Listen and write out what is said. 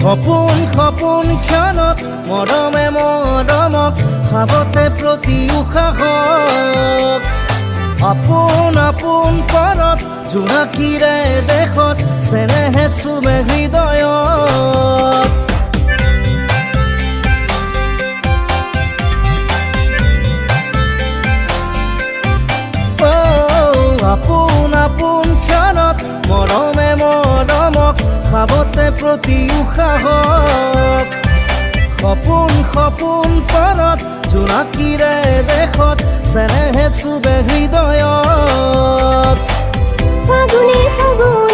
সপোন সপোন ক্ষণত মৰমে মৰমক ভাৱতে প্ৰতি উশাহক আপোন আপোন পৰত জোনাকীৰে দেশত চেনেহে চুমে হৃদয়ত আপোন আপোন ক্ষণত মৰমে মৰমক ভাৱতে প্ৰতি উশাহক সপোন সপোন পৰত জোনাকীৰে দেশত চেনেহে চুবে হৃদয়ত ফাগুনে ফাগুন